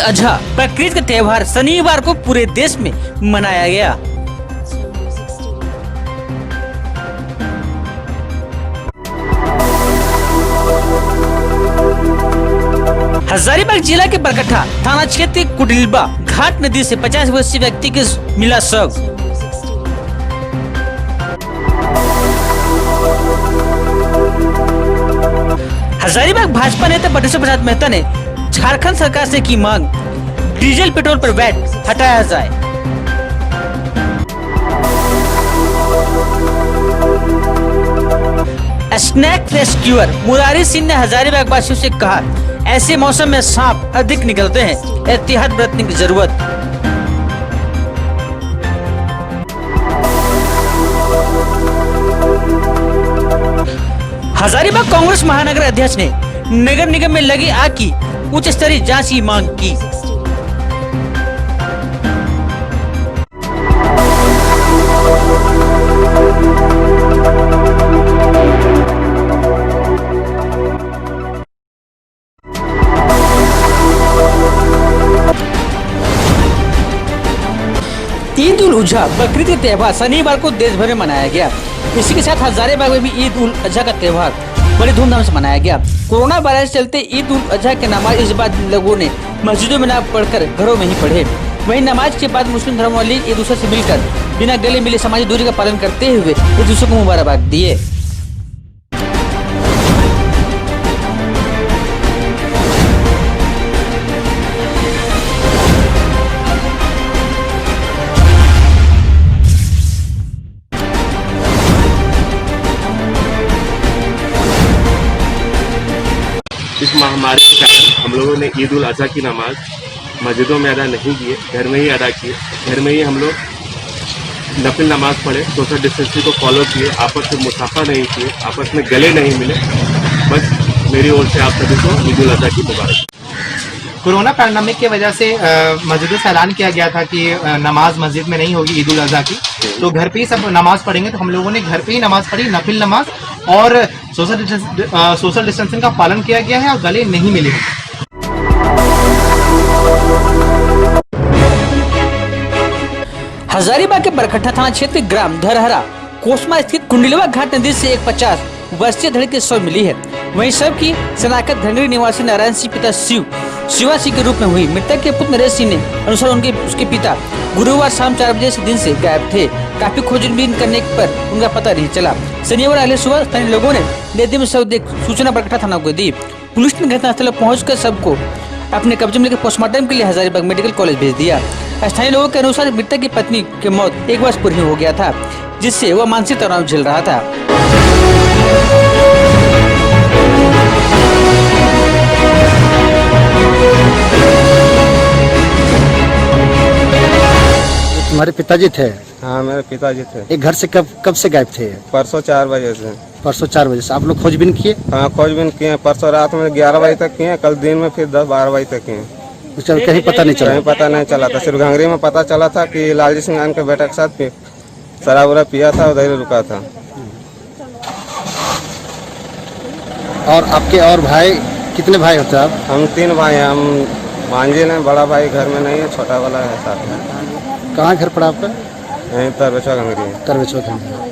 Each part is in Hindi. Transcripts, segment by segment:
अजहा बकरीद का त्योहार शनिवार को पूरे देश में मनाया गया। हजारीबाग जिला के बरकट्ठा थाना क्षेत्र के कुटिलबा घाट नदी से 50 वर्षीय व्यक्ति के मिला शव। हजारीबाग भाजपा नेता बटेश्वर प्रसाद मेहता ने झारखंड सरकार से की मांग, डीजल पेट्रोल पर वैट हटाया जाए। स्नैक रेस्क्यूअर मुरारी सिंह ने हजारीबाग वासियों से कहा, ऐसे मौसम में सांप अधिक निकलते हैं, एहतियात बरतने की जरूरत। हजारीबाग कांग्रेस महानगर अध्यक्ष ने नगर निगम में लगी आग की उच्च स्तरीय जांच की मांग की। ईद उल अजहा बकरीद का त्योहार शनिवार को देश भर में मनाया गया। इसी के साथ हजारीबाग में भी ईद उल अजहा का त्योहार बड़ी धूमधाम से मनाया गया। कोरोना वायरस चलते ईद उल अजहा के नमाज इस बार लोगों ने मस्जिदों में न पढ़कर घरों में ही पढ़े। वहीं नमाज के बाद मुस्लिम धर्मावलंबी एक दूसरे से मिलकर बिना गले मिले सामाजिक दूरी का पालन करते हुए एक दूसरे को मुबारकबाद दिए। इस महामारी के कारण हम लोगों ने ईद उल अजहा की नमाज मस्जिदों में अदा नहीं किए, घर में ही अदा किए। घर में ही हम लोग नफिल नमाज पढ़े, सोशल डिस्टेंसिंग को फॉलो किए, आपस में मुसाफा नहीं किए, आपस में गले नहीं मिले। बस मेरी ओर से आप सभी को ईद उल अजहा की मुबारक। कोरोना पैंडेमिक की वजह से मस्जिदों से ऐलान किया गया था कि नमाज मस्जिद में नहीं होगी ईद उल अजहा की, तो घर पे ही सब नमाज पढ़ेंगे। तो हम लोगों ने घर पे ही नमाज पढ़ी, नफिल नमाज, और सोशल डिस्टेंसिंग का पालन किया गया है और गले नहीं मिले। हजारीबाग के बरकट्ठा थाना क्षेत्र ग्राम धरहरा कोसमा स्थित कुंडिलवा घाट नदी से एक 50 वर्षीय धड़े की शव मिली है। वहीं शव की शनाख्त धंगरी निवासी नारायण सिंह पिता शिवा सिंह के रूप में हुई। मृतक के पुत्र नरेश सिंह ने अनुसार उसके पिता गुरुवार शाम 4 बजे से दिन से गायब थे। काफी खोजबीन करने पर उनका पता नहीं चला। शनिवार अगले सुबह स्थानीय लोगों ने नदी में शव देख सूचना बरकट्ठा थाना को दी। पुलिस ने घटनास्थल पर पहुंचकर शव को अपने कब्जे में लेकर पोस्टमार्टम के लिए हजारीबाग मेडिकल कॉलेज भेज दिया। स्थानीय लोगों के अनुसार मृतक की पत्नी की मौत 1 वर्ष पूर्व हो गया था, जिससे वह मानसिक तनाव झेल रहा था। तुम्हारे पिताजी थे? हाँ, मेरे पिताजी थे। एक घर से कब से गायब थे? परसों 4 बजे से। परसों 4 बजे से आप लोग खोजबीन किए? हाँ, खोजबीन किए। परसों रात में 11 बजे तक किए, कल दिन में फिर 10-12 बजे तक किए। कहीं पता नहीं चला? कहीं पता नहीं चला था। सिर्फ घंगरी में पता चला था कि लालजी सिंह के बेटे के साथ शराब वराब पिया था, उधर ही रुका था। और आपके और भाई कितने भाई होते आप? हम 3 भाई हैं। हम मांझिल हैं, बड़ा भाई घर में नहीं है, छोटा वाला है साथ में। कहाँ घर पड़ा आपका? यहीं तरबेचवा घंगरी है। तरबेचवा घंगरी।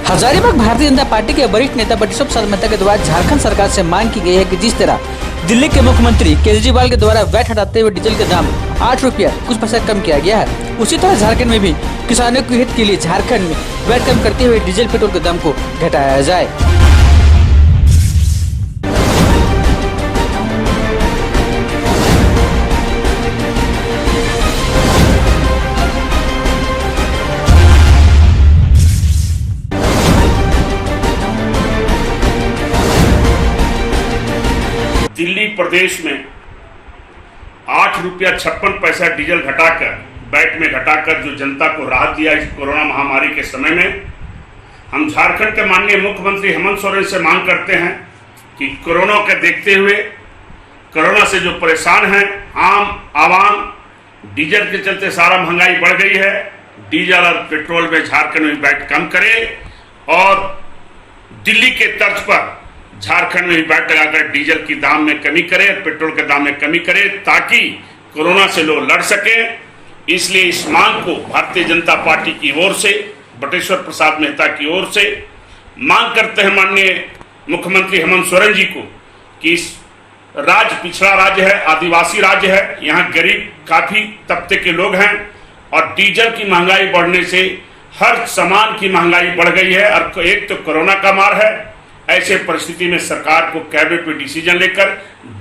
हजारीबाग भारतीय जनता पार्टी के वरिष्ठ नेता बटेश्वर प्रसाद मेहता के द्वारा झारखंड सरकार से मांग की गई है कि जिस तरह दिल्ली के मुख्यमंत्री केजरीवाल के द्वारा वैट हटाते हुए डीजल के दाम 8 रुपया कुछ पैसा कम किया गया है, उसी तरह झारखंड में भी किसानों के हित के लिए झारखंड में वैट कम करते हुए डीजल पेट्रोल के दाम को घटाया जाए। दिल्ली प्रदेश में 8 रुपया 56 पैसा डीजल घटाकर वैट में घटाकर जो जनता को राहत दिया इस कोरोना महामारी के समय में, हम झारखंड के माननीय मुख्यमंत्री हेमंत सोरेन से मांग करते हैं कि कोरोना के देखते हुए, कोरोना से जो परेशान हैं आम आवाम, डीजल के चलते सारा महंगाई बढ़ गई है, डीजल और पेट्रोल में झारखंड में वैट कम करे और दिल्ली के तर्ज पर झारखंड में भी बैट लगाकर डीजल की दाम में कमी करे, पेट्रोल के दाम में कमी करे, ताकि कोरोना से लोग लड़ सके। इसलिए इस मांग को भारतीय जनता पार्टी की ओर से, बटेश्वर प्रसाद मेहता की ओर से मांग करते हैं माननीय मुख्यमंत्री हेमंत सोरेन जी को कि इस राज्य पिछड़ा राज्य है, आदिवासी राज्य है, यहाँ गरीब काफी तबके के लोग हैं और डीजल की महंगाई बढ़ने से हर सामान की महंगाई बढ़ गई है और एक तो कोरोना का मार है। ऐसे परिस्थिति में सरकार को कैबिनेट में डिसीजन लेकर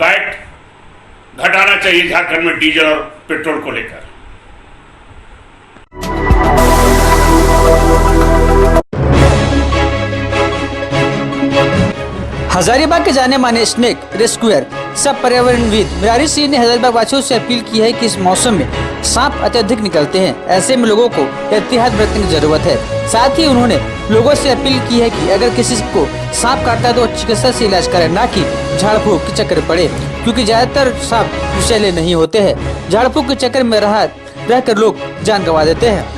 वैट घटाना चाहिए झारखंड में डीजल और पेट्रोल को लेकर। हजारीबाग के जाने माने स्नेक रेस्क्यूअर सब पर्यावरणविद मुरारी सिंह ने हजारीबाग वासियों से अपील की है कि इस मौसम में सांप अत्यधिक निकलते हैं, ऐसे में लोगों को एहतियात बरतने की जरूरत है। साथ ही उन्होंने लोगों से अपील की है कि अगर किसी को सांप काटता है तो चिकित्सा से इलाज करें, ना कि झाड़ फूक के चक्कर पड़े, क्योंकि ज्यादातर सांप विषैले नहीं होते हैं। झाड़ फूक के चक्कर में रहकर लोग जान गंवा देते हैं।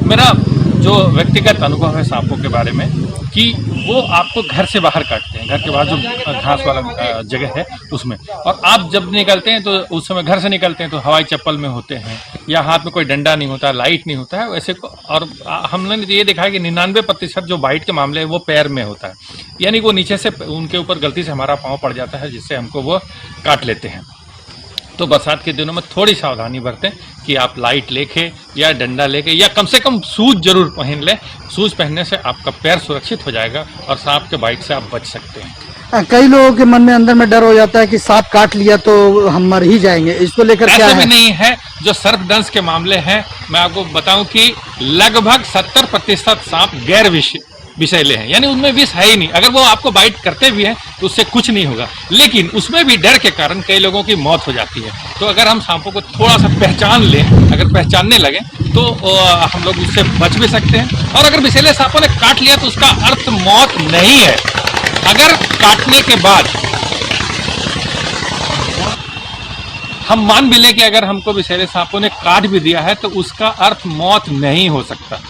मेरा जो व्यक्तिगत अनुभव है सांपों के बारे में कि वो आपको घर से बाहर काटते हैं, घर के बाहर जो घास वाला जगह है उसमें, और आप जब निकलते हैं तो उस समय घर से निकलते हैं तो हवाई चप्पल में होते हैं या हाथ में कोई डंडा नहीं होता, लाइट नहीं होता है वैसे। और हमने ये देखा है कि 99% जो बाइट के मामले है वो पैर में होता है, यानी वो नीचे से उनके ऊपर गलती से हमारा पाँव पड़ जाता है जिससे हमको वो काट लेते हैं। तो बरसात के दिनों में थोड़ी सावधानी बरतें कि आप लाइट लेके या डंडा लेके या कम से कम शूज जरूर पहन लें। शूज पहनने से आपका पैर सुरक्षित हो जाएगा और सांप के बाइट से आप बच सकते हैं। कई लोगों के मन में अंदर में डर हो जाता है कि सांप काट लिया तो हम मर ही जाएंगे, इसको लेकर क्या है? ऐसा भी नहीं है। जो सर्पदंश के मामले हैं, मैं आपको बताऊं कि लगभग 70% सांप गैर विषैले हैं, यानी उनमें विष है ही नहीं। अगर वो आपको बाइट करते भी हैं तो उससे कुछ नहीं होगा, लेकिन उसमें भी डर के कारण कई लोगों की मौत हो जाती है। तो अगर हम सांपों को थोड़ा सा पहचान लें, अगर पहचानने लगे तो हम लोग उससे बच भी सकते हैं। और अगर विषैले सांपों ने काट लिया तो उसका अर्थ मौत नहीं है। अगर काटने के बाद हम मान भी लें कि अगर हमको विषैले सांपों ने काट भी दिया है तो उसका अर्थ मौत नहीं हो सकता।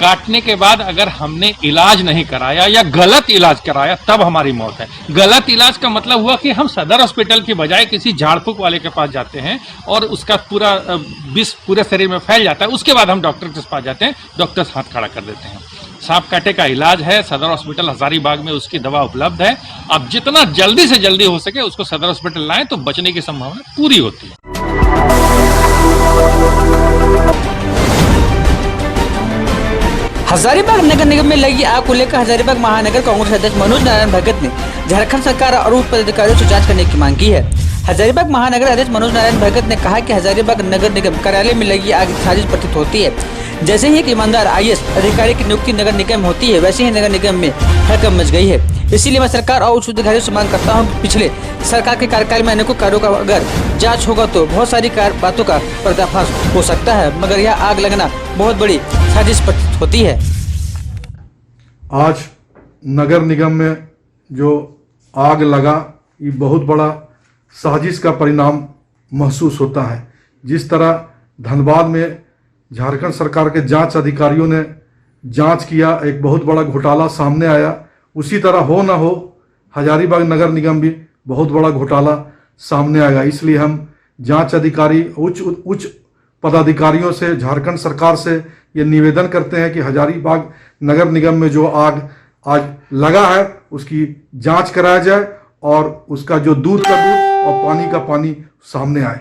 काटने के बाद अगर हमने इलाज नहीं कराया या गलत इलाज कराया तब हमारी मौत है। गलत इलाज का मतलब हुआ कि हम सदर हॉस्पिटल की बजाय किसी झाड़ फूक वाले के पास जाते हैं और उसका पूरा विष पूरे शरीर में फैल जाता है। उसके बाद हम डॉक्टर के पास जाते हैं, डॉक्टर हाथ खड़ा कर देते हैं। सांप काटे का इलाज है, सदर हॉस्पिटल हजारीबाग में उसकी दवा उपलब्ध है। आप जितना जल्दी से जल्दी हो सके उसको सदर हॉस्पिटल लाएं तो बचने की संभावना पूरी होती है। हजारीबाग नगर निगम में लगी आग को लेकर हजारीबाग महानगर कांग्रेस अध्यक्ष मनोज नारायण भगत ने झारखंड सरकार और उच्च पदाधिकारियों से जांच करने की मांग की है। हजारीबाग महानगर अध्यक्ष मनोज नारायण भगत ने कहा कि हजारीबाग नगर निगम कार्यालय में लगी आग साजिश प्रतीत होती है। जैसे ही एक ईमानदार IAS अधिकारी की नियुक्ति नगर निगम में होती है, वैसे ही नगर निगम में हड़कंप मच गई है। इसीलिए मैं सरकार और उच्च अधिकारियों से मांग करता हूं कि पिछले सरकार के कार्यकाल में अनेकों कार्यों का अगर जांच होगा तो बहुत सारी बातों का पर्दाफाश हो सकता है, मगर यह आग लगना बहुत बड़ी साजिश प्रतीत होती है। आज नगर निगम में जो आग लगा, ये बहुत बड़ा साजिश का परिणाम महसूस होता है। जिस तरह धनबाद में झारखंड सरकार के जांच अधिकारियों ने जांच किया, एक बहुत बड़ा घोटाला सामने आया, उसी तरह हो ना हो हजारीबाग नगर निगम भी बहुत बड़ा घोटाला सामने आएगा। इसलिए हम जांच अधिकारी उच्च पदाधिकारियों से, झारखंड सरकार से ये निवेदन करते हैं कि हजारीबाग नगर निगम में जो आग आज लगा है उसकी जांच कराया जाए और उसका जो दूध का दूध और पानी का पानी सामने आए।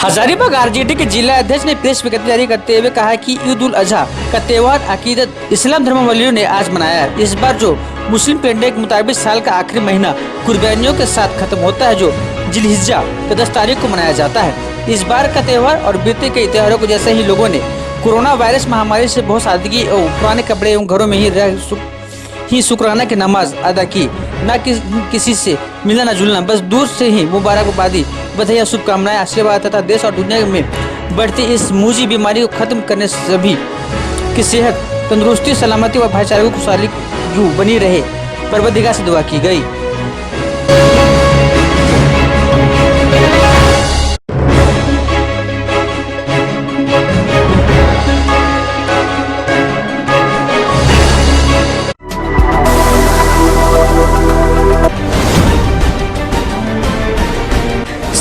हजारीबाग RJD के जिला अध्यक्ष ने प्रेस विज्ञप्ति जारी करते हुए कहा कि ईद उल अजहा का त्योहार अकीदत इस्लाम धर्मावलंबियों ने आज मनाया। इस बार जो मुस्लिम कैलेंडर के मुताबिक साल का आखिरी महीना कुर्बानियों के साथ खत्म होता है, जो जिलहिज्जा के 10 तारीख को मनाया जाता है। इस बार का त्योहार और बीते कई त्योहारों को जैसे ही लोगों ने कोरोना वायरस महामारी से बहुत सादगी और पुराने कपड़े एवं घरों में ही शुक्राना की नमाज अदा की, न कि किसी से मिलना न जुलना, बस दूर से ही मुबारकबादी, बधाई, शुभकामनाएं, आशीर्वाद तथा देश और दुनिया में बढ़ती इस मूजी बीमारी को खत्म करने सभी की सेहत, तंदुरुस्ती, सलामती और भाईचारे को खुशहाली यूं बनी रहे, परवरदिगार से दुआ की गई।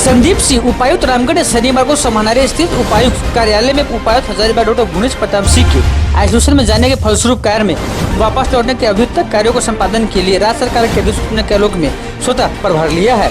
संदीप सिंह उपायुक्त रामगढ़ ने शनिवार को समानारी स्थित उपायुक्त कार्यालय में उपायुक्त हजारीबाग डॉक्टर भुवनेश प्रताप सिंह के आइसोलेशन में जाने के फलस्वरूप कार्य में वापस लौटने के अभी तक कार्यों को संपादन के लिए राज्य सरकार के अधिसूचना के आलोक में स्वतः प्रभार लिया है।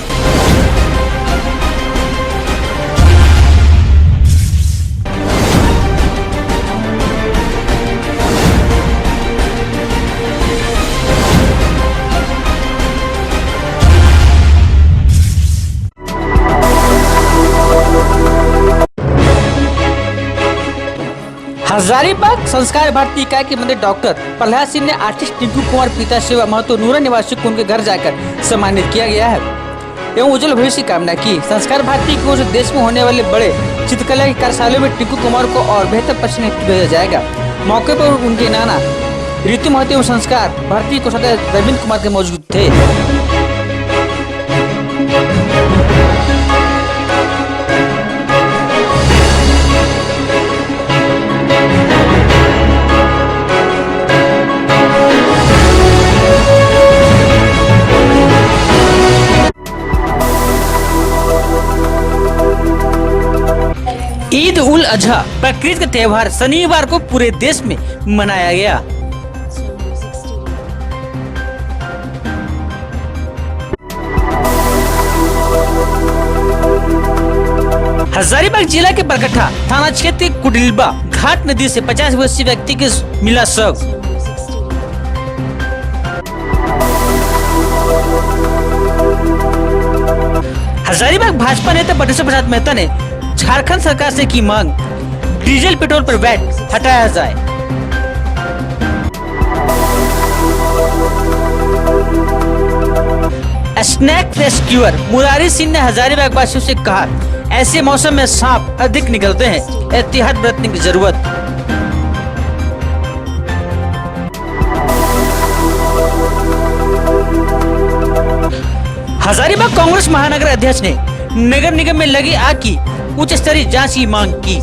हजारीबाग संस्कार भारती इकाई के मंत्री डॉक्टर प्रहलाद सिंह ने आर्टिस्ट टिंकू कुमार पिता सेवा महतो नूरा निवासी को उनके घर जाकर सम्मानित किया गया है एवं उज्जवल भविष्य की कामना की। संस्कार भारती की ओर से देश में होने वाले बड़े चित्रकला की कार्यशालाओं में टिंकू कुमार को और बेहतर प्रशिक्षण भेजा जाएगा। मौके पर उनके नाना ऋतु महतो एवं संस्कार भारती को सदस्य रविंद्र कुमार के मौजूद थे। ईद उल अजहा बकरीद का त्योहार शनिवार को पूरे देश में मनाया गया। हजारीबाग जिला के बरकट्ठा थाना क्षेत्र के कुडिलबा घाट नदी से 50 वर्षीय व्यक्ति के मिला शव। हजारीबाग भाजपा नेता बटेश्वर प्रसाद मेहता ने झारखंड सरकार से की मांग, डीजल पेट्रोल पर वैट हटाया जाए। स्नैक रेस्क्यूअर मुरारी सिंह ने हजारीबाग वासियों से कहा, ऐसे मौसम में सांप अधिक निकलते हैं, एहतियात बरतने की जरूरत। हजारीबाग कांग्रेस महानगर अध्यक्ष ने नगर निगम में लगी आग की उच्च स्तरीय जांच की मांग की।